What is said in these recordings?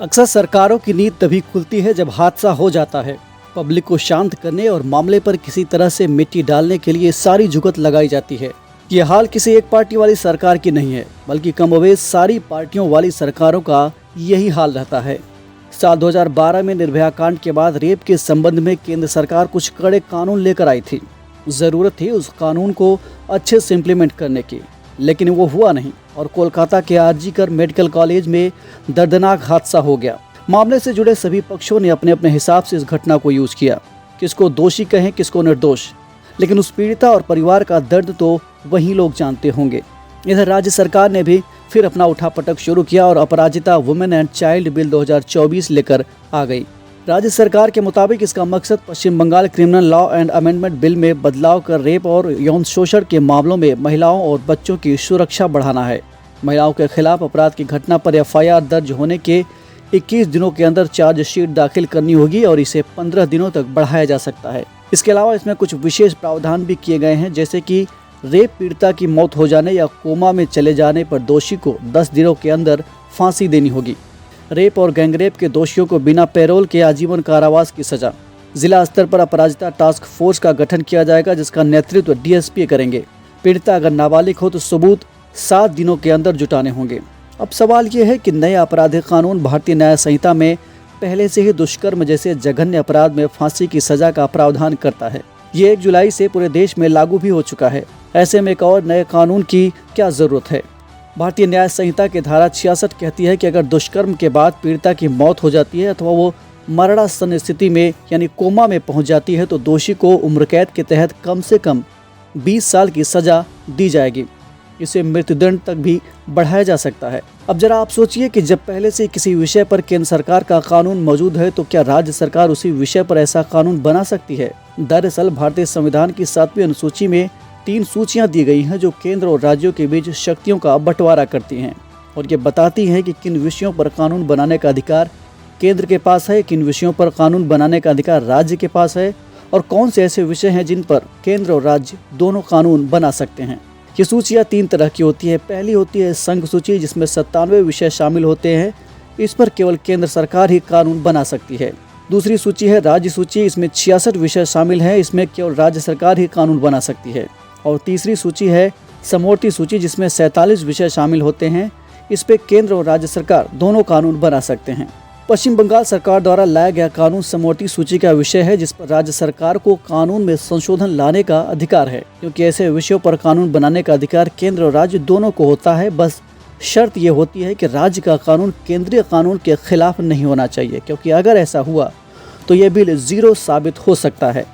अक्सर सरकारों की नींद तभी खुलती है जब हादसा हो जाता है। पब्लिक को शांत करने और मामले पर किसी तरह से मिट्टी डालने के लिए सारी जुगत लगाई जाती है। ये हाल किसी एक पार्टी वाली सरकार की नहीं है, बल्कि कमोबेश सारी पार्टियों वाली सरकारों का यही हाल रहता है। साल 2012 में निर्भया कांड के बाद रेप के संबंध में केंद्र सरकार कुछ कड़े कानून लेकर आई थी। जरूरत थी उस कानून को अच्छे से इम्प्लीमेंट करने की, लेकिन वो हुआ नहीं और कोलकाता के आरजीकर मेडिकल कॉलेज में दर्दनाक हादसा हो गया। मामले से जुड़े सभी पक्षों ने अपने अपने हिसाब से इस घटना को यूज किया, किसको दोषी कहें किसको निर्दोष, लेकिन उस पीड़िता और परिवार का दर्द तो वही लोग जानते होंगे। इधर राज्य सरकार ने भी फिर अपना उठापटक शुरू किया और अपराजिता वुमेन एंड चाइल्ड बिल 2024 लेकर आ गई। राज्य सरकार के मुताबिक इसका मकसद Paschim Bangal criminal law and amendment bill में बदलाव कर रेप और यौन शोषण के मामलों में महिलाओं और बच्चों की सुरक्षा बढ़ाना है। महिलाओं के खिलाफ अपराध की घटना पर एफआईआर दर्ज होने के 21 दिनों के अंदर चार्जशीट दाखिल करनी होगी और इसे 15 दिनों तक बढ़ाया जा सकता है। इसके अलावा इसमें कुछ विशेष प्रावधान भी किए गए हैं, जैसे कि रेप पीड़िता की मौत हो जाने या कोमा में चले जाने पर दोषी को 10 दिनों के अंदर फांसी देनी होगी। रेप और गैंगरेप के दोषियों को बिना पैरोल के आजीवन कारावास की सजा। जिला स्तर पर अपराजिता टास्क फोर्स का गठन किया जाएगा, जिसका नेतृत्व डीएसपी करेंगे। पीड़िता अगर नाबालिग हो तो सबूत 7 दिनों के अंदर जुटाने होंगे। अब सवाल ये है कि नया आपराधिक कानून भारतीय न्याय संहिता में पहले से ही दुष्कर्म जैसे जघन्य अपराध में फांसी की सजा का प्रावधान करता है। ये 1 जुलाई से पूरे देश में लागू भी हो चुका है। ऐसे में एक और नए कानून की क्या जरूरत है? भारतीय न्याय संहिता की धारा 66 कहती है कि अगर दुष्कर्म के बाद पीड़िता की मौत हो जाती है अथवा वो मरणासन स्थिति में यानी कोमा में पहुंच जाती है तो दोषी को उम्र कैद के तहत कम से कम 20 साल की सजा दी जाएगी। इसे मृत्युदंड तक भी बढ़ाया जा सकता है। अब जरा आप सोचिए कि जब पहले से किसी विषय पर केंद्र सरकार का कानून मौजूद है तो क्या राज्य सरकार उसी विषय पर ऐसा कानून बना सकती है? दरअसल भारतीय संविधान की 7वीं अनुसूची में 3 सूचियां दी गई हैं जो केंद्र और राज्यों के बीच शक्तियों का बंटवारा करती हैं और ये बताती हैं कि किन विषयों पर कानून बनाने का अधिकार केंद्र के पास है, किन विषयों पर कानून बनाने का अधिकार राज्य के पास है और कौन से ऐसे विषय हैं जिन पर केंद्र और राज्य दोनों कानून बना सकते हैं। ये सूचियाँ 3 तरह की होती है। पहली होती है संघ सूची, जिसमें 97 विषय शामिल होते हैं। इस पर केवल केंद्र सरकार ही कानून बना सकती है। दूसरी सूची है राज्य सूची, इसमें 66 विषय शामिल हैं। इसमें केवल राज्य सरकार ही कानून बना सकती है। और तीसरी सूची है समवर्ती सूची, जिसमें 47 विषय शामिल होते हैं। इस पे केंद्र और राज्य सरकार दोनों कानून बना सकते हैं। पश्चिम बंगाल सरकार द्वारा लाया गया कानून समवर्ती सूची का विषय है, जिस पर राज्य सरकार को कानून में संशोधन लाने का अधिकार है, क्योंकि ऐसे विषयों पर कानून बनाने का अधिकार केंद्र और राज्य दोनों को होता है। बस शर्त ये होती है कि राज्य का कानून केंद्रीय कानून के खिलाफ नहीं होना चाहिए, क्योंकि अगर ऐसा हुआ तो यह बिल जीरो साबित हो सकता है।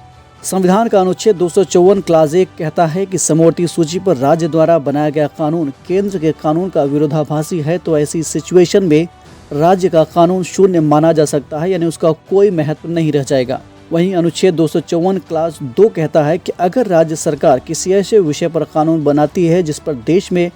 संविधान का अनुच्छेद 254 क्लास 1 कहता है कि समवर्ती सूची पर राज्य द्वारा बनाया गया कानून केंद्र के कानून का विरोधाभासी है तो ऐसी सिचुएशन में राज्य का कानून शून्य माना जा सकता है, यानी उसका कोई महत्व नहीं रह जाएगा। वहीं अनुच्छेद 254 क्लास 2 कहता है कि अगर राज्य सरकार किसी ऐसे विषय पर कानून बनाती है जिस पर देश में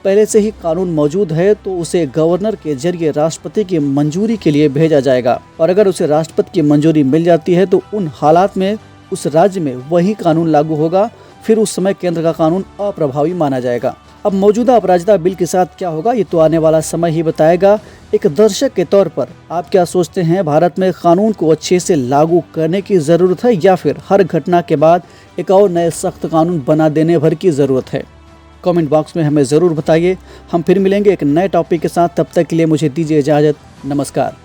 पहले से ही कानून मौजूद है तो उसे गवर्नर के जरिए राष्ट्रपति की मंजूरी के लिए भेजा जाएगा, और अगर उसे राष्ट्रपति की मंजूरी मिल जाती है तो उन हालात में उस राज्य में वही कानून लागू होगा। फिर उस समय केंद्र का कानून अप्रभावी माना जाएगा। अब मौजूदा अपराजिता बिल के साथ क्या होगा ये तो आने वाला समय ही बताएगा। एक दर्शक के तौर पर आप क्या सोचते हैं? भारत में कानून को अच्छे से लागू करने की जरूरत है या फिर हर घटना के बाद एक और नए सख्त कानून बना देने भर की जरूरत है? कमेंट बॉक्स में हमें जरूर बताइए। हम फिर मिलेंगे एक नए टॉपिक के साथ। तब तक के लिए मुझे दीजिए इजाजत। नमस्कार।